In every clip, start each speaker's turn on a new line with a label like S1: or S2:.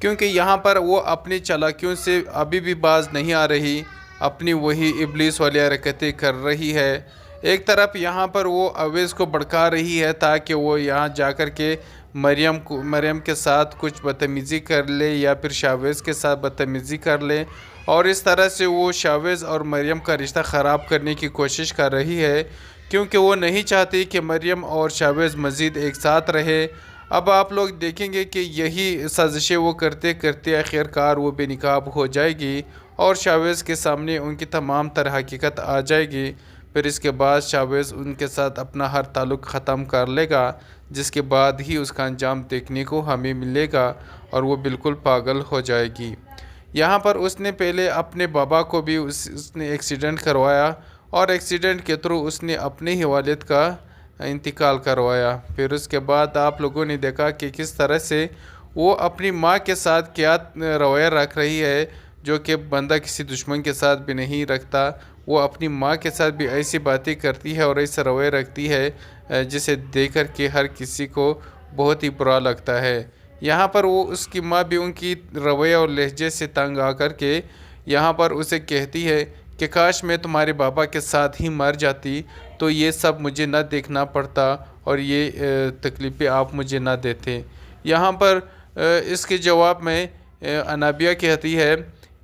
S1: کیونکہ یہاں پر وہ اپنی چالاکیوں سے ابھی بھی باز نہیں آ رہی، اپنی وہی ابلیس والی حرکتیں کر رہی ہے۔ ایک طرف یہاں پر وہ اویس کو بھڑکا رہی ہے تاکہ وہ یہاں جا کر کے مریم کے ساتھ کچھ بدتمیزی کر لے یا پھر شاویز کے ساتھ بدتمیزی کر لے، اور اس طرح سے وہ شاویز اور مریم کا رشتہ خراب کرنے کی کوشش کر رہی ہے، کیونکہ وہ نہیں چاہتی کہ مریم اور شاویز مزید ایک ساتھ رہے۔ اب آپ لوگ دیکھیں گے کہ یہی سازشیں وہ کرتے کرتے آخر کار وہ بے نقاب ہو جائے گی اور شاویز کے سامنے ان کی تمام تر حقیقت آ جائے گی۔ پھر اس کے بعد شاویز ان کے ساتھ اپنا ہر تعلق ختم کر لے گا، جس کے بعد ہی اس کا انجام دیکھنے کو ہمیں ملے گا اور وہ بالکل پاگل ہو جائے گی۔ یہاں پر اس نے پہلے اپنے بابا کو بھی اس نے ایکسیڈنٹ کروایا، اور ایکسیڈنٹ کے تھرو اس نے اپنے ہی والد کا انتقال کروایا۔ پھر اس کے بعد آپ لوگوں نے دیکھا کہ کس طرح سے وہ اپنی ماں کے ساتھ کیا رویہ رکھ رہی ہے، جو کہ بندہ کسی دشمن کے ساتھ بھی نہیں رکھتا۔ وہ اپنی ماں کے ساتھ بھی ایسی باتیں کرتی ہے اور ایسا رویہ رکھتی ہے جسے دیکھ کر کے ہر کسی کو بہت ہی برا لگتا ہے۔ یہاں پر وہ اس کی ماں بھی ان کی رویہ اور لہجے سے تنگ آ کر کے یہاں پر اسے کہتی ہے کہ کاش میں تمہارے بابا کے ساتھ ہی مر جاتی تو یہ سب مجھے نہ دیکھنا پڑتا اور یہ تکلیفیں آپ مجھے نہ دیتے۔ یہاں پر اس کے جواب میں انابیہ کہتی ہے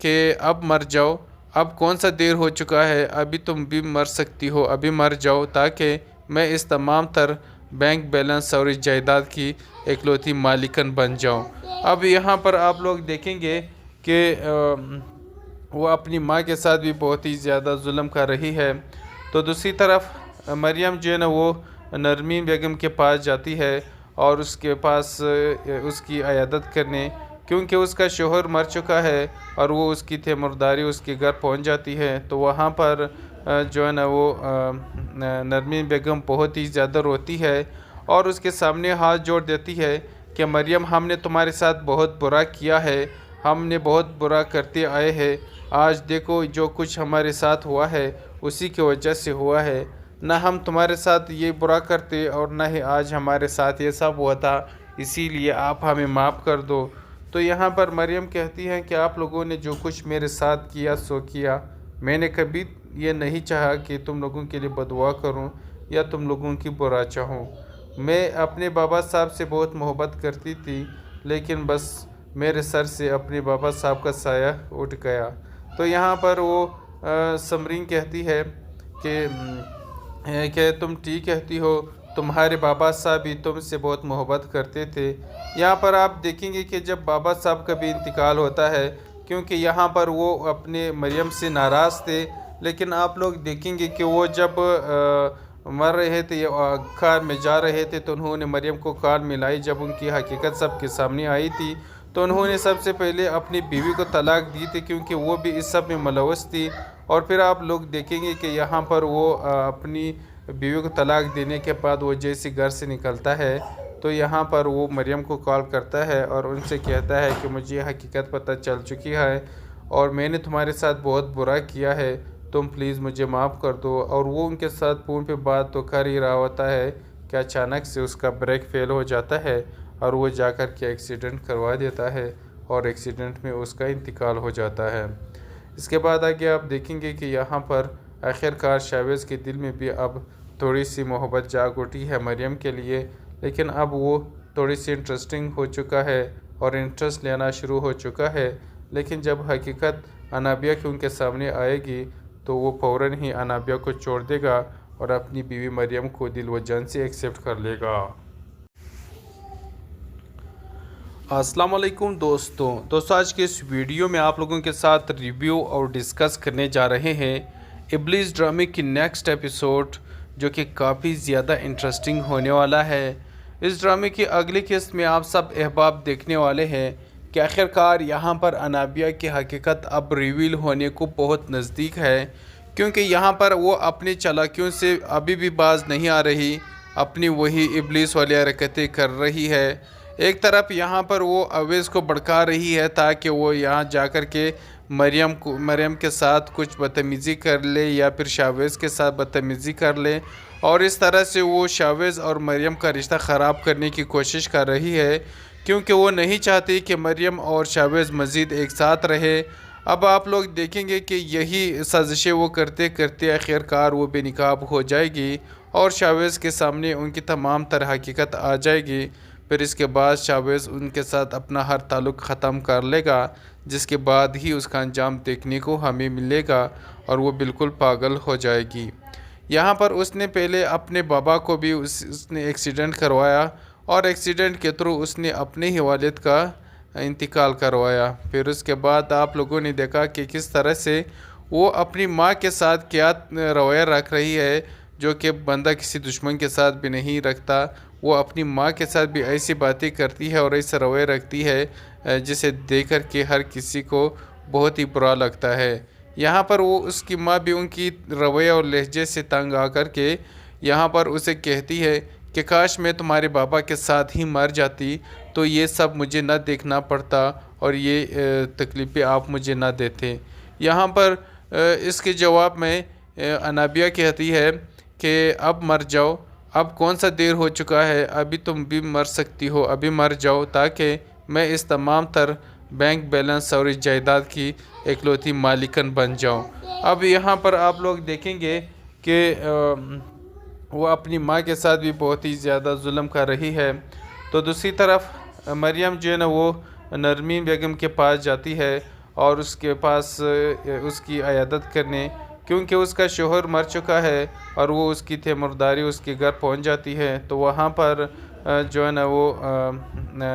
S1: کہ اب مر جاؤ، اب کون سا دیر ہو چکا ہے، ابھی تم بھی مر سکتی ہو، ابھی مر جاؤ تاکہ میں اس تمام تر بینک بیلنس اور اس جائیداد کی اکلوتی مالکن بن جاؤں۔ اب یہاں پر آپ لوگ دیکھیں گے کہ وہ اپنی ماں کے ساتھ بھی بہت ہی زیادہ ظلم کر رہی ہے۔ تو دوسری طرف مریم جو ہے نا وہ نرمین بیگم کے پاس جاتی ہے اور اس کے پاس اس کی عیادت کرنے، کیونکہ اس کا شوہر مر چکا ہے اور وہ اس کی تیمارداری اس کے گھر پہنچ جاتی ہے۔ تو وہاں پر جو ہے نا وہ نرمین بیگم بہت ہی زیادہ روتی ہے اور اس کے سامنے ہاتھ جوڑ دیتی ہے کہ مریم ہم نے تمہارے ساتھ بہت برا کیا ہے، ہم نے بہت برا کرتے آئے ہیں، آج دیکھو جو کچھ ہمارے ساتھ ہوا ہے اسی کی وجہ سے ہوا ہے، نہ ہم تمہارے ساتھ یہ برا کرتے اور نہ ہی آج ہمارے ساتھ یہ سب ہوا تھا، اسی لیے آپ ہمیں معاف کر دو۔ تو یہاں پر مریم کہتی ہے کہ آپ لوگوں نے جو کچھ میرے ساتھ کیا سو کیا، میں نے کبھی یہ نہیں چاہا کہ تم لوگوں کے لیے بدعا کروں یا تم لوگوں کی برا چاہوں۔ میں اپنے بابا صاحب سے بہت محبت کرتی تھی، لیکن بس میرے سر سے اپنے بابا صاحب کا سایہ اٹھ گیا۔ تو یہاں پر وہ سمرین کہتی ہے کہ تم ٹھیک کہتی ہو، تمہارے بابا صاحب بھی تم سے بہت محبت کرتے تھے۔ یہاں پر آپ دیکھیں گے کہ جب بابا صاحب کا بھی انتقال ہوتا ہے، کیونکہ یہاں پر وہ اپنے مریم سے ناراض تھے، لیکن آپ لوگ دیکھیں گے کہ وہ جب مر رہے تھے یا کار میں جا رہے تھے تو انہوں نے مریم کو کار ملائی۔ جب ان کی حقیقت سب کے سامنے آئی تھی تو انہوں نے سب سے پہلے اپنی بیوی کو طلاق دی تھی، کیونکہ وہ بھی اس سب میں ملوث تھی۔ اور پھر آپ لوگ دیکھیں گے کہ یہاں پر وہ اپنی بیوی کو طلاق دینے کے بعد وہ جیسے گھر سے نکلتا ہے تو یہاں پر وہ مریم کو کال کرتا ہے اور ان سے کہتا ہے کہ مجھے حقیقت پتہ چل چکی ہے اور میں نے تمہارے ساتھ بہت برا کیا ہے، تم پلیز مجھے معاف کر دو۔ اور وہ ان کے ساتھ فون پہ بات تو کر ہی رہا ہوتا ہے کہ اچانک سے اس کا بریک فیل ہو جاتا ہے اور وہ جا کر کے ایکسیڈنٹ کروا دیتا ہے اور ایکسیڈنٹ میں اس کا انتقال ہو جاتا ہے۔ اس کے بعد آگے آپ دیکھیں گے کہ یہاں پر آخر کار شاویز کے دل میں بھی اب تھوڑی سی محبت جاگ اٹھی ہے مریم کے لیے، لیکن اب وہ تھوڑی سی انٹرسٹنگ ہو چکا ہے اور انٹرسٹ لینا شروع ہو چکا ہے۔ لیکن جب حقیقت انابیہ کی ان کے سامنے آئے گی تو وہ فوراً ہی انابیہ کو چھوڑ دے گا اور اپنی بیوی مریم کو دل و جان سے ایکسیپٹ کر لے گا۔ السلام علیکم دوستوں آج کے اس ویڈیو میں آپ لوگوں کے ساتھ ریویو اور ڈسکس کرنے جا رہے ہیں ابلیس ڈرامے کی نیکسٹ ایپیسوڈ، جو کہ کافی زیادہ انٹرسٹنگ ہونے والا ہے۔ اس ڈرامے کی اگلی قسط میں آپ سب احباب دیکھنے والے ہیں کہ آخر کار یہاں پر انابیہ کی حقیقت اب ریویل ہونے کو بہت نزدیک ہے، کیونکہ یہاں پر وہ اپنی چالاکیوں سے ابھی بھی باز نہیں آ رہی، اپنی وہی ابلیس والی حرکتیں کر رہی ہے۔ ایک طرف یہاں پر وہ اویس کو بھڑکا رہی ہے تاکہ وہ یہاں جا کر کے مریم کے ساتھ کچھ بدتمیزی کر لے یا پھر شاویز کے ساتھ بدتمیزی کر لے، اور اس طرح سے وہ شاویز اور مریم کا رشتہ خراب کرنے کی کوشش کر رہی ہے، کیونکہ وہ نہیں چاہتی کہ مریم اور شاویز مزید ایک ساتھ رہے۔ اب آپ لوگ دیکھیں گے کہ یہی سازشیں وہ کرتے کرتے آخر کار وہ بے نقاب ہو جائے گی اور شاویز کے سامنے ان کی تمام تر حقیقت آ جائے گی۔ پھر اس کے بعد شاویز ان کے ساتھ اپنا ہر تعلق ختم کر لے گا، جس کے بعد ہی اس کا انجام دیکھنے کو ہمیں ملے گا اور وہ بالکل پاگل ہو جائے گی۔ یہاں پر اس نے پہلے اپنے بابا کو بھی اس نے ایکسیڈنٹ کروایا اور ایکسیڈنٹ کے تھرو اس نے اپنے ہی والد کا انتقال کروایا۔ پھر اس کے بعد آپ لوگوں نے دیکھا کہ کس طرح سے وہ اپنی ماں کے ساتھ کیا رویہ رکھ رہی ہے، جو کہ بندہ کسی دشمن کے ساتھ بھی نہیں رکھتا۔ وہ اپنی ماں کے ساتھ بھی ایسی باتیں کرتی ہے اور ایسا رویہ رکھتی ہے جسے دیکھ کر کے ہر کسی کو بہت ہی برا لگتا ہے۔ یہاں پر وہ اس کی ماں بھی ان کی رویہ اور لہجے سے تنگ آ کر کے یہاں پر اسے کہتی ہے کہ کاش میں تمہارے بابا کے ساتھ ہی مر جاتی تو یہ سب مجھے نہ دیکھنا پڑتا اور یہ تکلیفیں آپ مجھے نہ دیتے۔ یہاں پر اس کے جواب میں انابیہ کہتی ہے کہ اب مر جاؤ، اب کون سا دیر ہو چکا ہے، ابھی تم بھی مر سکتی ہو، ابھی مر جاؤ تاکہ میں اس تمام تر بینک بیلنس اور اس جائیداد کی اکلوتی مالکن بن جاؤں۔ اب یہاں پر آپ لوگ دیکھیں گے کہ وہ اپنی ماں کے ساتھ بھی بہت ہی زیادہ ظلم کر رہی ہے۔ تو دوسری طرف مریم جو ہے نا وہ نرمین بیگم کے پاس جاتی ہے اور اس کے پاس اس کی عیادت کرنے، کیونکہ اس کا شوہر مر چکا ہے اور وہ اس کی تیمارداری اس کے گھر پہنچ جاتی ہے۔ تو وہاں پر جو ہے نا وہ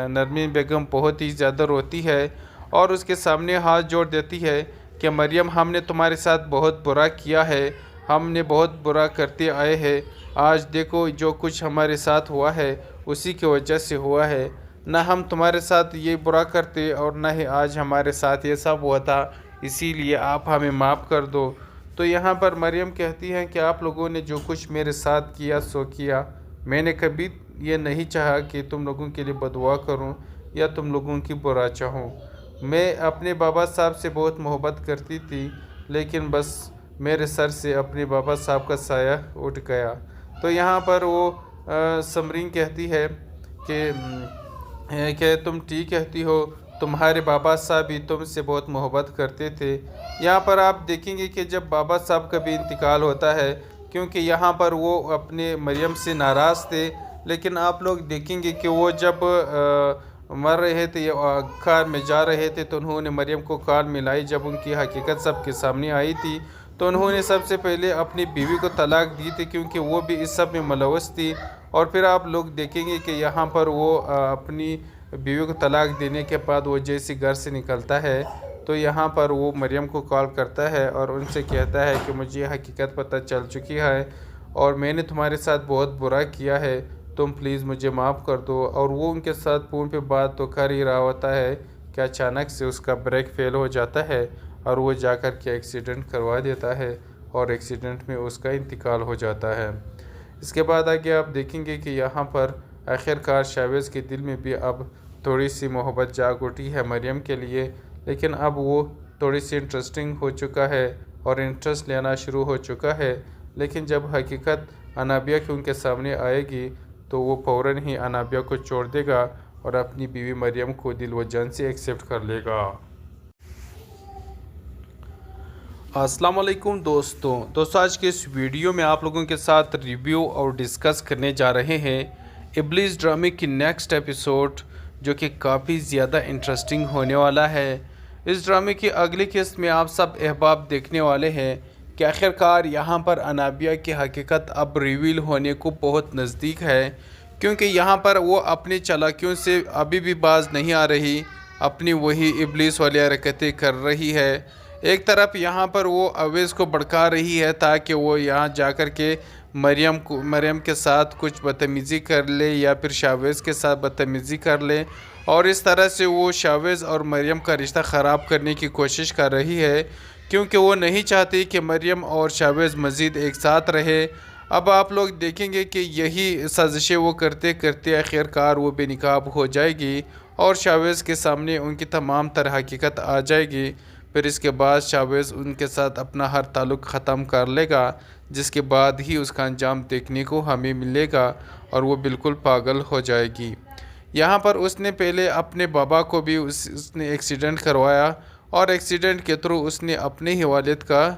S1: نرمین بیگم بہت ہی زیادہ روتی ہے اور اس کے سامنے ہاتھ جوڑ دیتی ہے کہ مریم ہم نے تمہارے ساتھ بہت برا کیا ہے، ہم نے بہت برا کرتے آئے ہیں، آج دیکھو جو کچھ ہمارے ساتھ ہوا ہے اسی کی وجہ سے ہوا ہے، نہ ہم تمہارے ساتھ یہ برا کرتے اور نہ ہی آج ہمارے ساتھ یہ سب ہوا تھا، اسی لیے آپ ہمیں معاف کر دو۔ تو یہاں پر مریم کہتی ہے کہ آپ لوگوں نے جو کچھ میرے ساتھ کیا سو کیا، میں نے کبھی یہ نہیں چاہا کہ تم لوگوں کے لیے بدعا کروں یا تم لوگوں کی برا چاہوں۔ میں اپنے بابا صاحب سے بہت محبت کرتی تھی، لیکن بس میرے سر سے اپنے بابا صاحب کا سایہ اٹھ گیا۔ تو یہاں پر وہ سمرین کہتی ہے کہ تم ٹھیک کہتی ہو، تمہارے بابا صاحب بھی تم سے بہت محبت کرتے تھے۔ یہاں پر آپ دیکھیں گے کہ جب بابا صاحب کا بھی انتقال ہوتا ہے، کیونکہ یہاں پر وہ اپنے مریم سے ناراض تھے، لیکن آپ لوگ دیکھیں گے کہ وہ جب مر رہے تھے یا کار میں جا رہے تھے تو انہوں نے مریم کو کال ملائی۔ جب ان کی حقیقت سب کے سامنے آئی تھی تو انہوں نے سب سے پہلے اپنی بیوی کو طلاق دی تھی، کیونکہ وہ بھی اس سب میں ملوث تھی۔ اور پھر آپ لوگ دیکھیں گے کہ یہاں پر وہ اپنی بیوی کو طلاق دینے کے بعد وہ جیسی گھر سے نکلتا ہے تو یہاں پر وہ مریم کو کال کرتا ہے اور ان سے کہتا ہے کہ مجھے حقیقت پتہ چل چکی ہے اور میں نے تمہارے ساتھ بہت برا کیا ہے، تم پلیز مجھے معاف کر دو۔ اور وہ ان کے ساتھ فون پہ بات تو کر ہی رہا ہوتا ہے کہ اچانک سے اس کا بریک فیل ہو جاتا ہے اور وہ جا کر کے ایکسیڈنٹ کروا دیتا ہے اور ایکسیڈنٹ میں اس کا انتقال ہو جاتا ہے۔ اس کے بعد آگے آپ دیکھیں گے کہ یہاں پر آخر کار شاویز کے دل میں بھی اب تھوڑی سی محبت جاگ اٹھی ہے مریم کے لیے، لیکن اب وہ تھوڑی سی انٹرسٹنگ ہو چکا ہے اور انٹرسٹ لینا شروع ہو چکا ہے۔ لیکن جب حقیقت انابیہ کی ان کے سامنے آئے گی تو وہ فوراً ہی انابیہ کو چھوڑ دے گا اور اپنی بیوی مریم کو دل و جان سے ایکسیپٹ کر لے گا۔ السلام علیکم دوستوں آج کے اس ویڈیو میں آپ لوگوں کے ساتھ ریویو اور ڈسکس کرنے جا رہے ہیں ابلیس ڈرامے کی نیکسٹ ایپیسوڈ، جو کہ کافی زیادہ انٹرسٹنگ ہونے والا ہے۔ اس ڈرامے کی اگلی قسط میں آپ سب احباب دیکھنے والے ہیں کہ آخرکار یہاں پر انابیہ کی حقیقت اب ریویل ہونے کو بہت نزدیک ہے، کیونکہ یہاں پر وہ اپنی چالاکیوں سے ابھی بھی باز نہیں آ رہی، اپنی وہی ابلیس والی حرکتیں کر رہی ہے۔ ایک طرف یہاں پر وہ اویس کو بھڑکا رہی ہے تاکہ وہ یہاں جا کر کے مریم کے ساتھ کچھ بدتمیزی کر لے یا پھر شاویز کے ساتھ بدتمیزی کر لے، اور اس طرح سے وہ شاویز اور مریم کا رشتہ خراب کرنے کی کوشش کر رہی ہے، کیونکہ وہ نہیں چاہتی کہ مریم اور شاویز مزید ایک ساتھ رہے۔ اب آپ لوگ دیکھیں گے کہ یہی سازشیں وہ کرتے کرتے آخر کار وہ بے نقاب ہو جائے گی اور شاویز کے سامنے ان کی تمام تر حقیقت آ جائے گی۔ پھر اس کے بعد شاویز ان کے ساتھ اپنا ہر تعلق ختم کر لے گا، جس کے بعد ہی اس کا انجام دیکھنے کو ہمیں ملے گا اور وہ بالکل پاگل ہو جائے گی۔ یہاں پر اس نے پہلے اپنے بابا کو بھی اس نے ایکسیڈنٹ کروایا، اور ایکسیڈنٹ کے تھرو اس نے اپنے ہی والد کا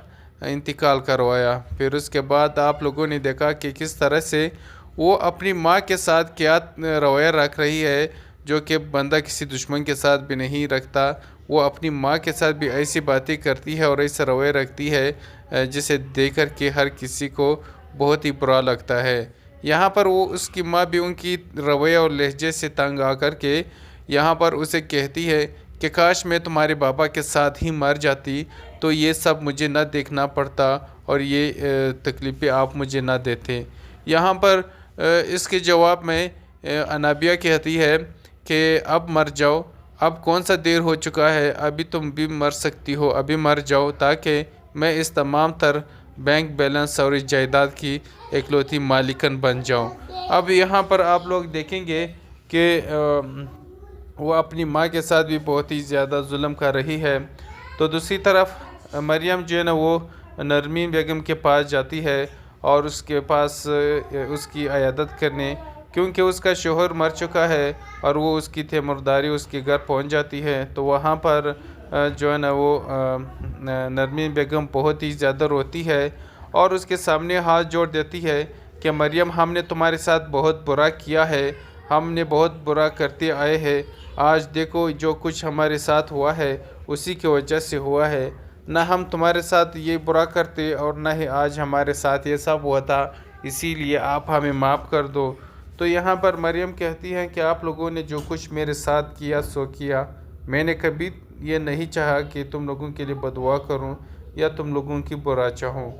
S1: انتقال کروایا۔ پھر اس کے بعد آپ لوگوں نے دیکھا کہ کس طرح سے وہ اپنی ماں کے ساتھ کیا رویہ رکھ رہی ہے، جو کہ بندہ کسی دشمن کے ساتھ بھی نہیں رکھتا۔ وہ اپنی ماں کے ساتھ بھی ایسی باتیں کرتی ہے اور ایسا رویہ رکھتی ہے جسے دیکھ کر کے ہر کسی کو بہت ہی برا لگتا ہے۔ یہاں پر وہ اس کی ماں بھی ان کی رویہ اور لہجے سے تنگ آ کر کے یہاں پر اسے کہتی ہے کہ کاش میں تمہارے بابا کے ساتھ ہی مر جاتی تو یہ سب مجھے نہ دیکھنا پڑتا اور یہ تکلیفیں آپ مجھے نہ دیتے۔ یہاں پر اس کے جواب میں انابیہ کہتی ہے کہ اب مر جاؤ، اب کون سا دیر ہو چکا ہے، ابھی تم بھی مر سکتی ہو، ابھی مر جاؤ تاکہ میں اس تمام تر بینک بیلنس اور اس جائیداد کی اکلوتی مالکن بن جاؤں۔ اب یہاں پر آپ لوگ دیکھیں گے کہ وہ اپنی ماں کے ساتھ بھی بہت ہی زیادہ ظلم کر رہی ہے۔ تو دوسری طرف مریم جو ہے نا وہ نرمین بیگم کے پاس جاتی ہے اور اس کے پاس اس کی عیادت کرنے، کیونکہ اس کا شوہر مر چکا ہے اور وہ اس کی تیمارداری اس کے گھر پہنچ جاتی ہے۔ تو وہاں پر جو ہے نا وہ نرمین بیگم بہت ہی زیادہ روتی ہے اور اس کے سامنے ہاتھ جوڑ دیتی ہے کہ مریم ہم نے تمہارے ساتھ بہت برا کیا ہے، ہم نے بہت برا کرتے آئے ہیں، آج دیکھو جو کچھ ہمارے ساتھ ہوا ہے اسی کی وجہ سے ہوا ہے، نہ ہم تمہارے ساتھ یہ برا کرتے اور نہ ہی آج ہمارے ساتھ یہ سب ہوا تھا، اسی لیے آپ ہمیں معاف کر دو۔ تو یہاں پر مریم کہتی ہے کہ آپ لوگوں نے جو کچھ میرے ساتھ کیا سو کیا، میں نے کبھی یہ نہیں چاہا کہ تم لوگوں کے لیے بدعا کروں یا تم لوگوں کی برا چاہوں۔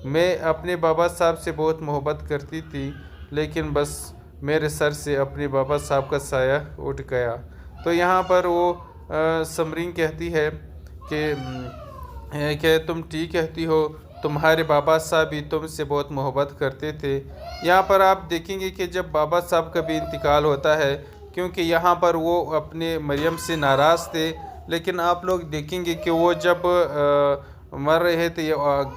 S1: میں اپنے بابا صاحب سے بہت محبت کرتی تھی، لیکن بس میرے سر سے اپنے بابا صاحب کا سایہ اٹھ گیا۔ تو یہاں پر وہ سمرین کہتی ہے کہ تم ٹھیک کہتی ہو، تمہارے بابا صاحب بھی تم سے بہت محبت کرتے تھے۔ یہاں پر آپ دیکھیں گے کہ جب بابا صاحب کا بھی انتقال ہوتا ہے، کیونکہ یہاں پر وہ اپنے مریم سے ناراض تھے، لیکن آپ لوگ دیکھیں گے کہ وہ جب مر رہے تھے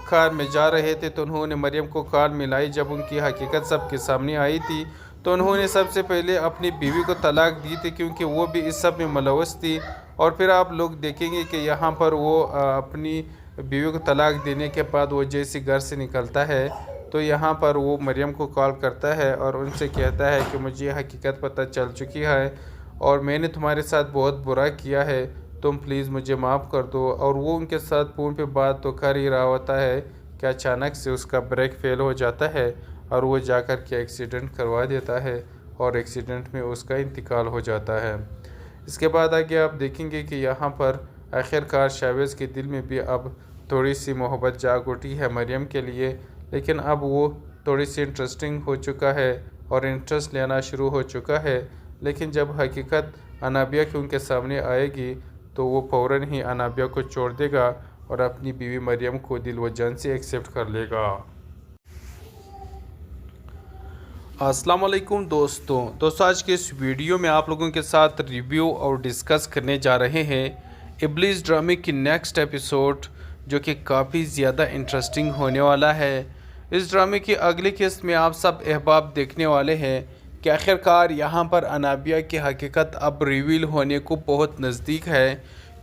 S1: کار میں جا رہے تھے تو انہوں نے مریم کو کار ملائی۔ جب ان کی حقیقت سب کے سامنے آئی تھی تو انہوں نے سب سے پہلے اپنی بیوی کو طلاق دی تھی، کیونکہ وہ بھی اس سب میں ملوث تھی۔ اور پھر آپ لوگ دیکھیں گے کہ یہاں پر وہ اپنی بیوی کو طلاق دینے کے بعد وہ جیسے گھر سے نکلتا ہے تو یہاں پر وہ مریم کو کال کرتا ہے اور ان سے کہتا ہے کہ مجھے حقیقت پتہ چل چکی ہے اور میں نے تمہارے ساتھ بہت برا کیا ہے، تم پلیز مجھے معاف کر دو۔ اور وہ ان کے ساتھ فون پہ بات تو کر ہی رہا ہوتا ہے کہ اچانک سے اس کا بریک فیل ہو جاتا ہے اور وہ جا کر کے ایکسیڈنٹ کروا دیتا ہے اور ایکسیڈنٹ میں اس کا انتقال ہو جاتا ہے۔ اس کے بعد آگے آپ دیکھیں گے کہ یہاں پر آخرکار شاویز کے دل میں بھی اب تھوڑی سی محبت جاگ اٹھی ہے مریم کے لیے، لیکن اب وہ تھوڑی سی انٹرسٹنگ ہو چکا ہے اور انٹرسٹ لینا شروع ہو چکا ہے، لیکن جب حقیقت انابیہ کی ان کے سامنے آئے گی تو وہ فوراً ہی انابیہ کو چھوڑ دے گا اور اپنی بیوی مریم کو دل و جان سے ایکسیپٹ کر لے گا۔ السلام علیکم دوستوں آج کے اس ویڈیو میں آپ لوگوں کے ساتھ ریویو اور ڈسکس کرنے جا رہے ہیں ابلیس ڈرامے کی نیکسٹ ایپیسوڈ، جو کہ کافی زیادہ انٹرسٹنگ ہونے والا ہے۔ اس ڈرامے کی اگلی قسط میں آپ سب احباب دیکھنے والے ہیں کہ آخرکار یہاں پر انابیہ کی حقیقت اب ریویل ہونے کو بہت نزدیک ہے،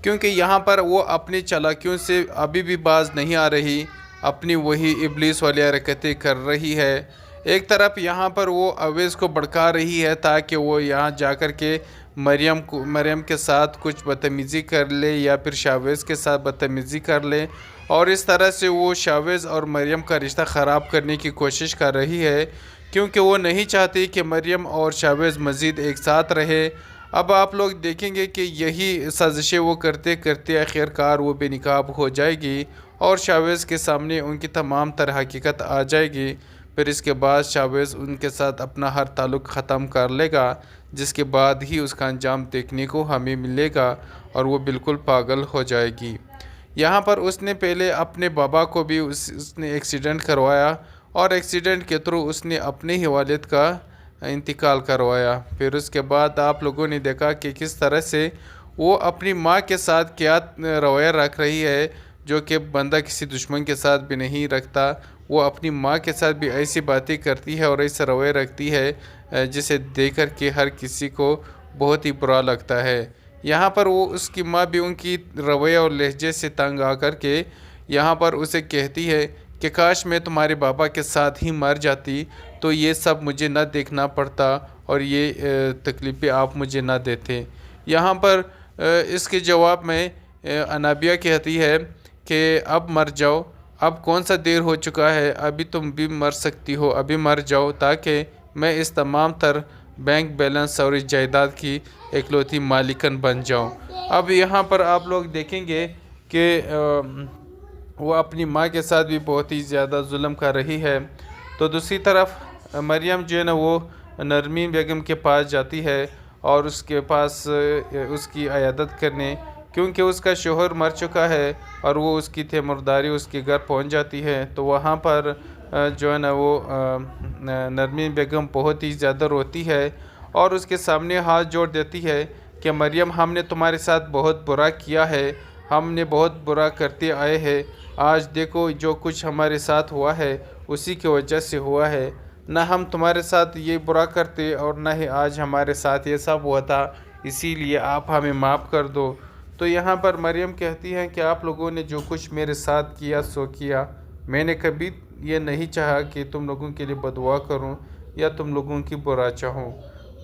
S1: کیونکہ یہاں پر وہ اپنی چالاکیوں سے ابھی بھی باز نہیں آ رہی، اپنی وہی ابلیس والی حرکتیں کر رہی ہے۔ ایک طرف یہاں پر وہ اویس کو بھڑکا رہی ہے تاکہ وہ یہاں جا کر کے مریم کے ساتھ کچھ بدتمیزی کر لے یا پھر شاویز کے ساتھ بدتمیزی کر لے، اور اس طرح سے وہ شاویز اور مریم کا رشتہ خراب کرنے کی کوشش کر رہی ہے، کیونکہ وہ نہیں چاہتی کہ مریم اور شاویز مزید ایک ساتھ رہے۔ اب آپ لوگ دیکھیں گے کہ یہی سازشیں وہ کرتے کرتے آخرکار وہ بے نقاب ہو جائے گی اور شاویز کے سامنے ان کی تمام تر حقیقت آ جائے گی۔ پھر اس کے بعد شاویز ان کے ساتھ اپنا ہر تعلق ختم کر لے گا، جس کے بعد ہی اس کا انجام دیکھنے کو ہمیں ملے گا اور وہ بالکل پاگل ہو جائے گی۔ یہاں پر اس نے پہلے اپنے بابا کو بھی اس نے ایکسیڈنٹ کروایا اور ایکسیڈنٹ کے تھرو اس نے اپنے ہی والد کا انتقال کروایا۔ پھر اس کے بعد آپ لوگوں نے دیکھا کہ کس طرح سے وہ اپنی ماں کے ساتھ کیا رویہ رکھ رہی ہے، جو کہ بندہ کسی دشمن کے ساتھ بھی نہیں رکھتا۔ وہ اپنی ماں کے ساتھ بھی ایسی باتیں کرتی ہے اور ایسا رویہ رکھتی ہے جسے دیکھ کر کے ہر کسی کو بہت ہی برا لگتا ہے۔ یہاں پر وہ اس کی ماں بھی ان کی رویہ اور لہجے سے تنگ آ کر کے یہاں پر اسے کہتی ہے کہ کاش میں تمہارے بابا کے ساتھ ہی مر جاتی تو یہ سب مجھے نہ دیکھنا پڑتا اور یہ تکلیفیں آپ مجھے نہ دیتے۔ یہاں پر اس کے جواب میں انابیہ کہتی ہے کہ اب مر جاؤ، اب کون سا دیر ہو چکا ہے، ابھی تم بھی مر سکتی ہو، ابھی مر جاؤ تاکہ میں اس تمام تر بینک بیلنس اور اس جائیداد کی اکلوتی مالکن بن جاؤں۔ اب یہاں پر آپ لوگ دیکھیں گے کہ وہ اپنی ماں کے ساتھ بھی بہت ہی زیادہ ظلم کر رہی ہے۔ تو دوسری طرف مریم جو ہے نا وہ نرمین بیگم کے پاس جاتی ہے اور اس کے پاس اس کی عیادت کرنے، کیونکہ اس کا شوہر مر چکا ہے اور وہ اس کی تیمارداری اس کے گھر پہنچ جاتی ہے۔ تو وہاں پر جو ہے نا وہ نرمین بیگم بہت ہی زیادہ روتی ہے اور اس کے سامنے ہاتھ جوڑ دیتی ہے کہ مریم ہم نے تمہارے ساتھ بہت برا کیا ہے، ہم نے بہت برا کرتے آئے ہیں، آج دیکھو جو کچھ ہمارے ساتھ ہوا ہے اسی کی وجہ سے ہوا ہے، نہ ہم تمہارے ساتھ یہ برا کرتے اور نہ ہی آج ہمارے ساتھ یہ سب ہوا تھا، اسی لیے آپ ہمیں معاف کر دو۔ تو یہاں پر مریم کہتی ہیں کہ آپ لوگوں نے جو کچھ میرے ساتھ کیا سو کیا، میں نے کبھی یہ نہیں چاہا کہ تم لوگوں کے لیے بدعا کروں یا تم لوگوں کی برا چاہوں۔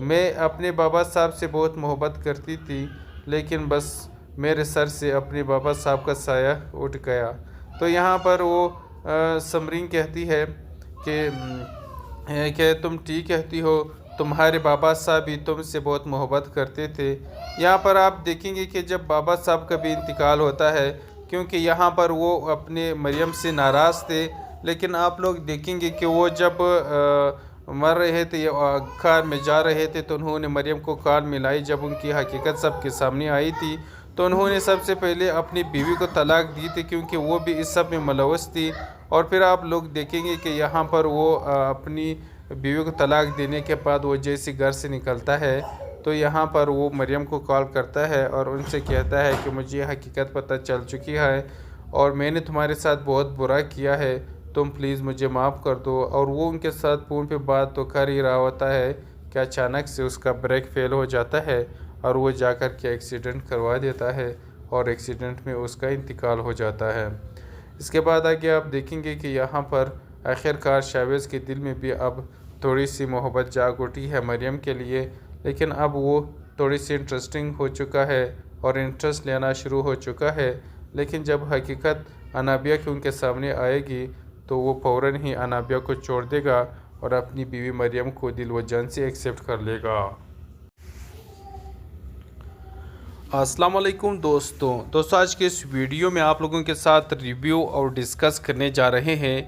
S1: میں اپنے بابا صاحب سے بہت محبت کرتی تھی، لیکن بس میرے سر سے اپنے بابا صاحب کا سایہ اٹھ گیا۔ تو یہاں پر وہ سمرین کہتی ہے کہ تم ٹھیک کہتی ہو، تمہارے بابا صاحب بھی تم سے بہت محبت کرتے تھے۔ یہاں پر آپ دیکھیں گے کہ جب بابا صاحب کا بھی انتقال ہوتا ہے، کیونکہ یہاں پر وہ اپنے مریم سے ناراض تھے، لیکن آپ لوگ دیکھیں گے کہ وہ جب مر رہے تھے کار میں جا رہے تھے تو انہوں نے مریم کو کار ملائی، جب ان کی حقیقت سب کے سامنے آئی تھی تو انہوں نے سب سے پہلے اپنی بیوی کو طلاق دی تھی، کیونکہ وہ بھی اس سب میں ملوث تھی۔ اور پھر آپ لوگ دیکھیں گے کہ یہاں پر وہ اپنی بیوی کو طلاق دینے کے بعد وہ جیسے گھر سے نکلتا ہے تو یہاں پر وہ مریم کو کال کرتا ہے اور ان سے کہتا ہے کہ مجھے حقیقت پتہ چل چکی ہے اور میں نے تمہارے ساتھ بہت برا کیا ہے، تم پلیز مجھے معاف کر دو۔ اور وہ ان کے ساتھ فون پہ بات تو کر ہی رہا ہوتا ہے کہ اچانک سے اس کا بریک فیل ہو جاتا ہے اور وہ جا کر کے ایکسیڈنٹ کروا دیتا ہے اور ایکسیڈنٹ میں اس کا انتقال ہو جاتا ہے۔ اس کے بعد آگے آپ دیکھیں گے کہ یہاں پر آخر کار شاویز کے دل میں بھی اب تھوڑی سی محبت جاگ اٹھی ہے مریم کے لیے، لیکن اب وہ تھوڑی سی انٹرسٹنگ ہو چکا ہے اور انٹرسٹ لینا شروع ہو چکا ہے، لیکن جب حقیقت انابیہ کی ان کے سامنے آئے گی تو وہ فوراً ہی انابیہ کو چھوڑ دے گا اور اپنی بیوی مریم کو دل و جان سے ایکسیپٹ کر لے گا۔ السلام علیکم دوستوں آج کے اس ویڈیو میں آپ لوگوں کے ساتھ ریویو اور ڈسکس کرنے جا رہے ہیں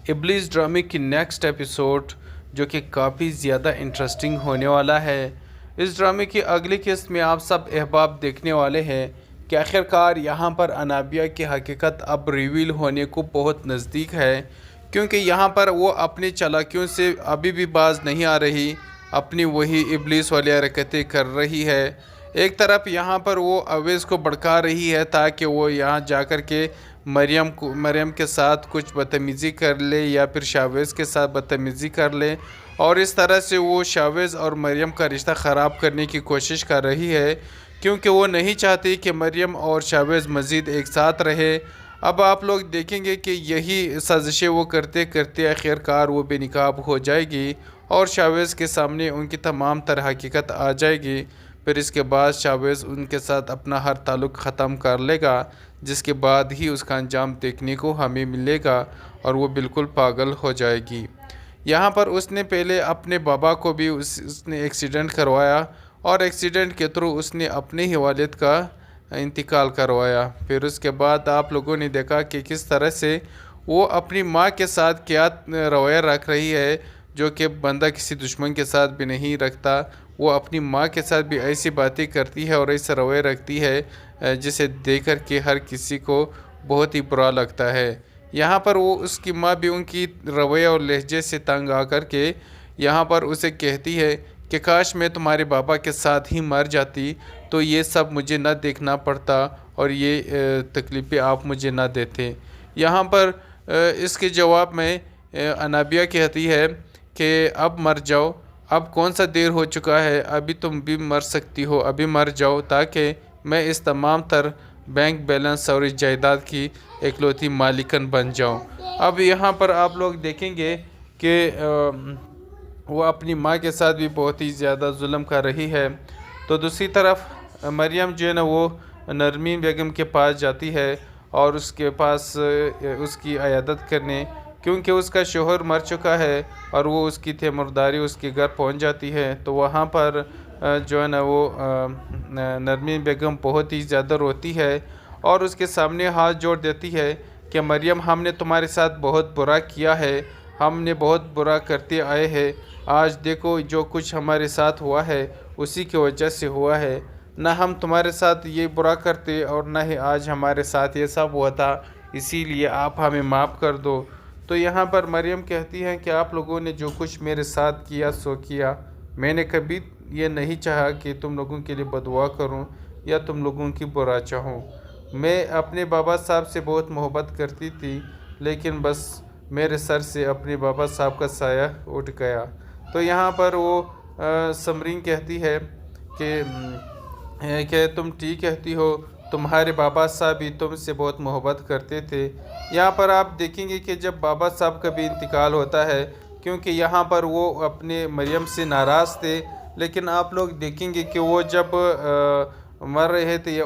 S1: ابلیس ڈرامے کی نیکسٹ ایپیسوڈ، جو کہ کافی زیادہ انٹرسٹنگ ہونے والا ہے۔ اس ڈرامے کی اگلی قسط میں آپ سب احباب دیکھنے والے ہیں کہ آخرکار یہاں پر انابیہ کی حقیقت اب ریویل ہونے کو بہت نزدیک ہے، کیونکہ یہاں پر وہ اپنی چالاکیوں سے ابھی بھی باز نہیں آ رہی، اپنی وہی ابلیس والی حرکتیں کر رہی ہے۔ ایک طرف یہاں پر وہ اویس کو بھڑکا رہی ہے تاکہ وہ یہاں جا کر کے مریم کے ساتھ کچھ بدتمیزی کر لے یا پھر شاویز کے ساتھ بدتمیزی کر لے، اور اس طرح سے وہ شاویز اور مریم کا رشتہ خراب کرنے کی کوشش کر رہی ہے، کیونکہ وہ نہیں چاہتی کہ مریم اور شاویز مزید ایک ساتھ رہے۔ اب آپ لوگ دیکھیں گے کہ یہی سازشیں وہ کرتے کرتے آخر کار وہ بے نقاب ہو جائے گی اور شاویز کے سامنے ان کی تمام تر حقیقت آ جائے گی۔ پھر اس کے بعد شاویز ان کے ساتھ اپنا ہر تعلق ختم کر لے گا، جس کے بعد ہی اس کا انجام دیکھنے کو ہمیں ملے گا اور وہ بالکل پاگل ہو جائے گی۔ یہاں پر اس نے پہلے اپنے بابا کو بھی اس نے ایکسیڈنٹ کروایا اور ایکسیڈنٹ کے تھرو اس نے اپنے ہی والد کا انتقال کروایا۔ پھر اس کے بعد آپ لوگوں نے دیکھا کہ کس طرح سے وہ اپنی ماں کے ساتھ کیا رویہ رکھ رہی ہے، جو کہ بندہ کسی دشمن کے ساتھ بھی نہیں رکھتا۔ وہ اپنی ماں کے ساتھ بھی ایسی باتیں کرتی ہے اور ایسا رویہ رکھتی ہے جسے دیکھ کر کے ہر کسی کو بہت ہی برا لگتا ہے۔ یہاں پر وہ اس کی ماں بھی ان کی رویہ اور لہجے سے تنگ آ کر کے یہاں پر اسے کہتی ہے کہ کاش میں تمہارے بابا کے ساتھ ہی مر جاتی تو یہ سب مجھے نہ دیکھنا پڑتا اور یہ تکلیفیں آپ مجھے نہ دیتے۔ یہاں پر اس کے جواب میں انابیہ کہتی ہے کہ اب مر جاؤ، اب کون سا دیر ہو چکا ہے، ابھی تم بھی مر سکتی ہو، ابھی مر جاؤ تاکہ میں اس تمام تر بینک بیلنس اور اس جائیداد کی اکلوتی مالکن بن جاؤں۔ اب یہاں پر آپ لوگ دیکھیں گے کہ وہ اپنی ماں کے ساتھ بھی بہت ہی زیادہ ظلم کر رہی ہے۔ تو دوسری طرف مریم جو ہے نا وہ نرمین بیگم کے پاس جاتی ہے اور اس کے پاس اس کی عیادت کرنے، کیونکہ اس کا شوہر مر چکا ہے اور وہ اس کی تیمارداری اس کے گھر پہنچ جاتی ہے۔ تو وہاں پر جو ہے نا وہ نرمین بیگم بہت ہی زیادہ روتی ہے اور اس کے سامنے ہاتھ جوڑ دیتی ہے کہ مریم، ہم نے تمہارے ساتھ بہت برا کیا ہے، ہم نے بہت برا کرتے آئے ہیں، آج دیکھو جو کچھ ہمارے ساتھ ہوا ہے اسی کی وجہ سے ہوا ہے، نہ ہم تمہارے ساتھ یہ برا کرتے اور نہ ہی آج ہمارے ساتھ یہ سب ہوا تھا، اسی لیے آپ ہمیں معاف کر دو۔ تو یہاں پر مریم کہتی ہیں کہ آپ لوگوں نے جو کچھ میرے ساتھ کیا سو کیا، میں نے کبھی یہ نہیں چاہا کہ تم لوگوں کے لیے بدعا کروں یا تم لوگوں کی برا چاہوں۔ میں اپنے بابا صاحب سے بہت محبت کرتی تھی، لیکن بس میرے سر سے اپنے بابا صاحب کا سایہ اٹھ گیا۔ تو یہاں پر وہ سمرین کہتی ہے کہ تم ٹھیک کہتی ہو، تمہارے بابا صاحب بھی تم سے بہت محبت کرتے تھے۔ یہاں پر آپ دیکھیں گے کہ جب بابا صاحب کا بھی انتقال ہوتا ہے، کیونکہ یہاں پر وہ اپنے مریم سے ناراض تھے، لیکن آپ لوگ دیکھیں گے کہ وہ جب مر رہے تھے،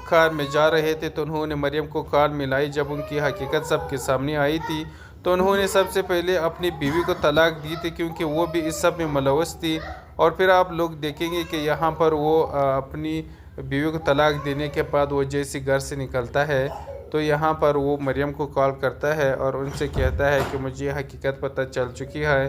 S1: کار میں جا رہے تھے، تو انہوں نے مریم کو کار ملائی۔ جب ان کی حقیقت سب کے سامنے آئی تھی تو انہوں نے سب سے پہلے اپنی بیوی کو طلاق دی تھی، کیونکہ وہ بھی اس سب میں ملوث تھی۔ اور پھر آپ لوگ دیکھیں گے کہ یہاں پر وہ اپنی بیوی کو طلاق دینے کے بعد وہ جیسے گھر سے نکلتا ہے تو یہاں پر وہ مریم کو کال کرتا ہے اور ان سے کہتا ہے کہ مجھے حقیقت پتہ چل چکی ہے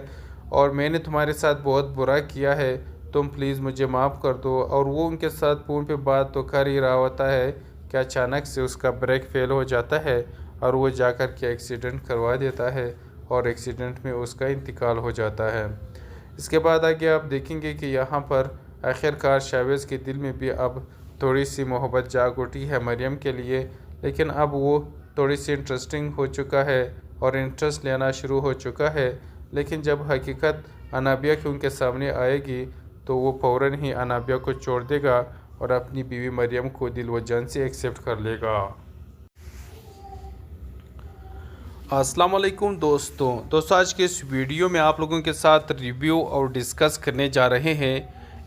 S1: اور میں نے تمہارے ساتھ بہت برا کیا ہے، تم پلیز مجھے معاف کر دو۔ اور وہ ان کے ساتھ فون پہ بات تو کر ہی رہا ہوتا ہے کہ اچانک سے اس کا بریک فیل ہو جاتا ہے اور وہ جا کر کے ایکسیڈنٹ کروا دیتا ہے اور ایکسیڈنٹ میں اس کا انتقال ہو جاتا ہے۔ اس کے بعد آگے آپ دیکھیں گے کہ یہاں پر آخر کار شاویز کے دل میں بھی اب تھوڑی سی محبت جاگ اٹھی ہے مریم کے لیے، لیکن اب وہ تھوڑی سی انٹرسٹنگ ہو چکا ہے اور انٹرسٹ لینا شروع ہو چکا ہے۔ لیکن جب حقیقت انابیہ کی ان کے سامنے آئے گی تو وہ فوراً ہی انابیہ کو چھوڑ دے گا اور اپنی بیوی مریم کو دل و جان سے ایکسیپٹ کر لے گا۔ السلام علیکم دوستوں آج کے اس ویڈیو میں آپ لوگوں کے ساتھ ریویو اور ڈسکس کرنے جا رہے ہیں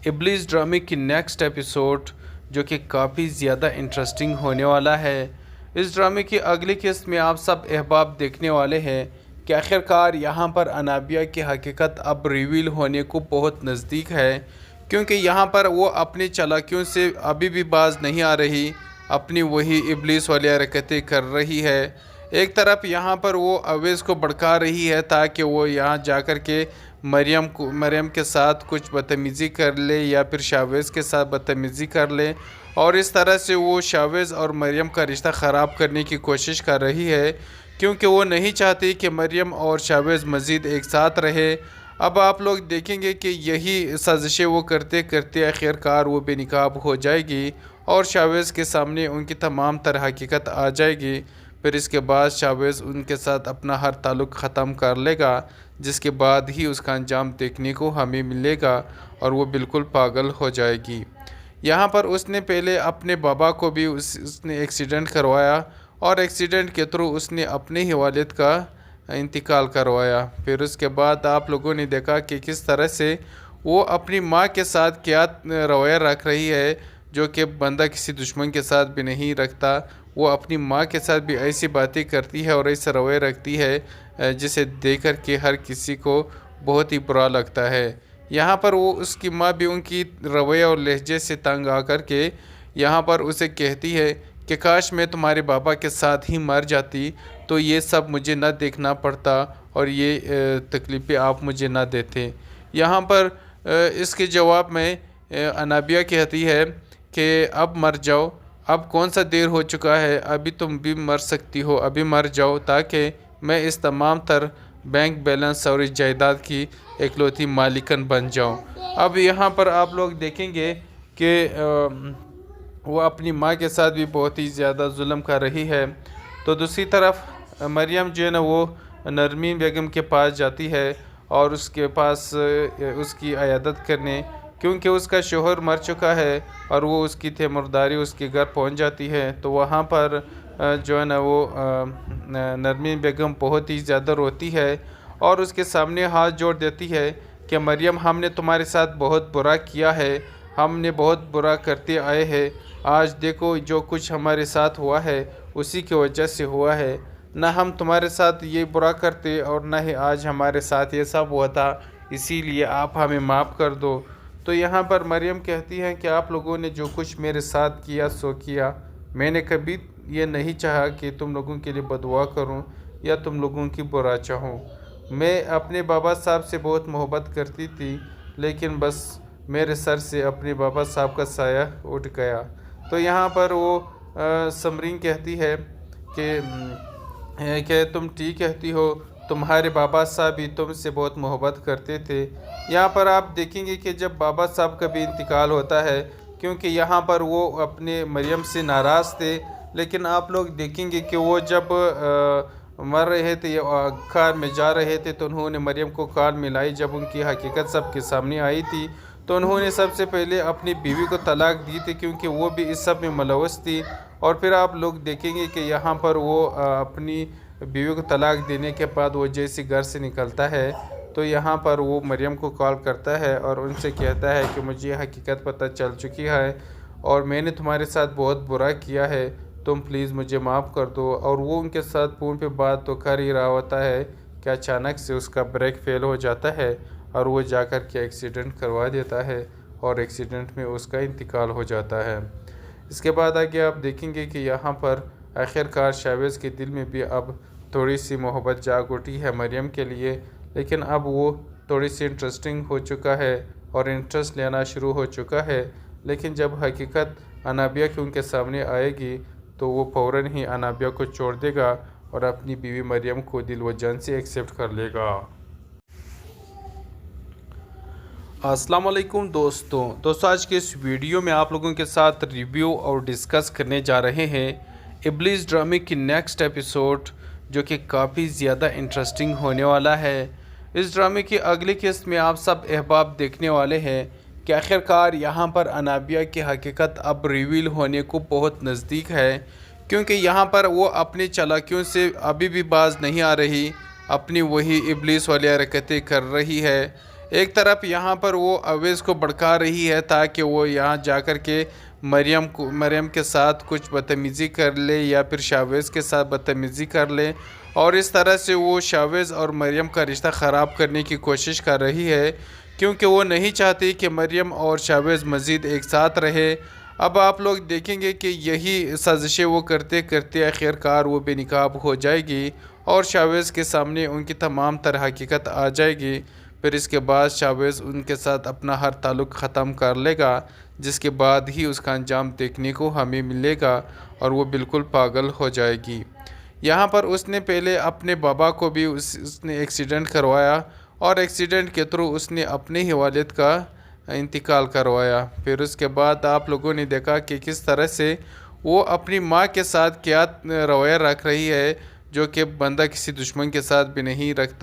S1: ابلیس ڈرامے کی نیکسٹ ایپیسوڈ، جو کہ کافی زیادہ انٹرسٹنگ ہونے والا ہے۔ اس ڈرامے کی اگلی قسط میں آپ سب احباب دیکھنے والے ہیں کہ آخرکار یہاں پر انابیہ کی حقیقت اب ریویل ہونے کو بہت نزدیک ہے، کیونکہ یہاں پر وہ اپنی چالاکیوں سے ابھی بھی باز نہیں آ رہی، اپنی وہی ابلیس والی حرکتیں کر رہی ہے۔ ایک طرف یہاں پر وہ اویس کو بھڑکا رہی ہے تاکہ وہ یہاں جا کر کے مریم کے ساتھ کچھ بدتمیزی کر لے یا پھر شاویز کے ساتھ بدتمیزی کر لے، اور اس طرح سے وہ شاویز اور مریم کا رشتہ خراب کرنے کی کوشش کر رہی ہے، کیونکہ وہ نہیں چاہتی کہ مریم اور شاویز مزید ایک ساتھ رہے۔ اب آپ لوگ دیکھیں گے کہ یہی سازشیں وہ کرتے کرتے آخر کار وہ بے نقاب ہو جائے گی اور شاویز کے سامنے ان کی تمام تر حقیقت آ جائے گی۔ پھر اس کے بعد شاویز ان کے ساتھ اپنا ہر تعلق ختم کر لے گا، جس کے بعد ہی اس کا انجام دیکھنے کو ہمیں ملے گا اور وہ بالکل پاگل ہو جائے گی۔ یہاں پر اس نے پہلے اپنے بابا کو بھی اس نے ایکسیڈنٹ کروایا اور ایکسیڈنٹ کے تھرو اس نے اپنے ہی والد کا انتقال کروایا۔ پھر اس کے بعد آپ لوگوں نے دیکھا کہ کس طرح سے وہ اپنی ماں کے ساتھ کیا رویہ رکھ رہی ہے، جو کہ بندہ کسی دشمن کے ساتھ بھی نہیں رکھتا۔ وہ اپنی ماں کے ساتھ بھی ایسی باتیں کرتی ہے اور ایسا رویہ رکھتی ہے جسے دیکھ کر کے ہر کسی کو بہت ہی برا لگتا ہے۔ یہاں پر وہ اس کی ماں بھی ان کی رویہ اور لہجے سے تنگ آ کر کے یہاں پر اسے کہتی ہے کہ کاش میں تمہارے بابا کے ساتھ ہی مر جاتی تو یہ سب مجھے نہ دیکھنا پڑتا اور یہ تکلیفیں آپ مجھے نہ دیتے۔ یہاں پر اس کے جواب میں انابیہ کہتی ہے کہ اب مر جاؤ، اب کون سا دیر ہو چکا ہے، ابھی تم بھی مر سکتی ہو، ابھی مر جاؤ تاکہ میں اس تمام تر بینک بیلنس اور اس جائیداد کی اکلوتی مالکن بن جاؤں۔ اب یہاں پر آپ لوگ دیکھیں گے کہ وہ اپنی ماں کے ساتھ بھی بہت ہی زیادہ ظلم کر رہی ہے۔ تو دوسری طرف مریم جو ہے نا وہ نرمین بیگم کے پاس جاتی ہے اور اس کے پاس اس کی عیادت کرنے، کیونکہ اس کا شوہر مر چکا ہے اور وہ اس کی تیمارداری اس کے گھر پہنچ جاتی ہے۔ تو وہاں پر جو ہے نا وہ نرمین بیگم بہت ہی زیادہ روتی ہے اور اس کے سامنے ہاتھ جوڑ دیتی ہے کہ مریم، ہم نے تمہارے ساتھ بہت برا کیا ہے، ہم نے بہت برا کرتے آئے ہیں، آج دیکھو جو کچھ ہمارے ساتھ ہوا ہے اسی کی وجہ سے ہوا ہے، نہ ہم تمہارے ساتھ یہ برا کرتے اور نہ ہی آج ہمارے ساتھ یہ سب ہوا تھا، اسی لیے آپ ہمیں معاف کر دو۔ تو یہاں پر مریم کہتی ہیں کہ آپ لوگوں نے جو کچھ میرے ساتھ کیا سو کیا، میں نے کبھی یہ نہیں چاہا کہ تم لوگوں کے لیے بددعا کروں یا تم لوگوں کی برا چاہوں۔ میں اپنے بابا صاحب سے بہت محبت کرتی تھی، لیکن بس میرے سر سے اپنے بابا صاحب کا سایہ اٹھ گیا۔ تو یہاں پر وہ سمرین کہتی ہے کہ تم ٹھیک کہتی ہو، تمہارے بابا صاحب بھی تم سے بہت محبت کرتے تھے۔ یہاں پر آپ دیکھیں گے کہ جب بابا صاحب کا بھی انتقال ہوتا ہے، کیونکہ یہاں پر وہ اپنے مریم سے ناراض تھے، لیکن آپ لوگ دیکھیں گے کہ وہ جب مر رہے تھے، کار میں جا رہے تھے، تو انہوں نے مریم کو کار ملائی۔ جب ان کی حقیقت سب کے سامنے آئی تھی تو انہوں نے سب سے پہلے اپنی بیوی کو طلاق دی تھی، کیونکہ وہ بھی اس سب میں ملوث تھی۔ اور پھر آپ لوگ دیکھیں گے کہ یہاں پر وہ اپنی بیوی کو طلاق دینے کے بعد وہ جیسے گھر سے نکلتا ہے تو یہاں پر وہ مریم کو کال کرتا ہے اور ان سے کہتا ہے کہ مجھے حقیقت پتہ چل چکی ہے اور میں نے تمہارے ساتھ بہت برا کیا ہے، تم پلیز مجھے معاف کر دو۔ اور وہ ان کے ساتھ فون پہ بات تو کر ہی رہا ہوتا ہے کہ اچانک سے اس کا بریک فیل ہو جاتا ہے اور وہ جا کر کے ایکسیڈنٹ کروا دیتا ہے اور ایکسیڈنٹ میں اس کا انتقال ہو جاتا ہے۔ اس کے بعد آگے آپ دیکھیں گے کہ یہاں پر آخر کار شاویز کے دل میں بھی اب تھوڑی سی محبت جاگ اٹھی ہے مریم کے لیے، لیکن اب وہ تھوڑی سی انٹرسٹنگ ہو چکا ہے اور انٹرسٹ لینا شروع ہو چکا ہے۔ لیکن جب حقیقت انابیہ کی ان کے سامنے آئے گی تو وہ فوراً ہی انابیہ کو چھوڑ دے گا اور اپنی بیوی مریم کو دل و جان سے ایکسیپٹ کر لے گا۔ السلام علیکم دوستوں آج کے اس ویڈیو میں آپ لوگوں کے ساتھ ریویو اور ڈسکس کرنے جا رہے ہیں ابلیس ڈرامے کی نیکسٹ ایپیسوڈ، جو کہ کافی زیادہ انٹرسٹنگ ہونے والا ہے۔ اس ڈرامے کی اگلی قسط میں آپ سب احباب دیکھنے والے ہیں کہ آخرکار یہاں پر انابیہ کی حقیقت اب ریویل ہونے کو بہت نزدیک ہے، کیونکہ یہاں پر وہ اپنی چالاکیوں سے ابھی بھی باز نہیں آ رہی، اپنی وہی ابلیس والی حرکتیں کر رہی ہے۔ ایک طرف یہاں پر وہ اویس کو بھڑکا رہی ہے تاکہ وہ یہاں جا کر کے مریم کے ساتھ کچھ بدتمیزی کر لے یا پھر شاویز کے ساتھ بدتمیزی کر لے، اور اس طرح سے وہ شاویز اور مریم کا رشتہ خراب کرنے کی کوشش کر رہی ہے، کیونکہ وہ نہیں چاہتی کہ مریم اور شاویز مزید ایک ساتھ رہے۔ اب آپ لوگ دیکھیں گے کہ یہی سازشیں وہ کرتے کرتے آخر کار وہ بے نقاب ہو جائے گی اور شاویز کے سامنے ان کی تمام تر حقیقت آ جائے گی۔ پھر اس کے بعد شاویز ان کے ساتھ اپنا ہر تعلق ختم کر لے گا، جس کے بعد ہی اس کا انجام دیکھنے کو ہمیں ملے گا اور وہ بالکل پاگل ہو جائے گی۔ یہاں پر اس نے پہلے اپنے بابا کو بھی اس نے ایکسیڈنٹ کروایا اور ایکسیڈنٹ کے تھرو اس نے اپنے ہی والد کا انتقال کروایا۔ پھر اس کے بعد آپ لوگوں نے دیکھا کہ کس طرح سے وہ اپنی ماں کے ساتھ کیا رویہ رکھ رہی ہے، جو کہ بندہ کسی دشمن کے ساتھ بھی نہیں رکھتا۔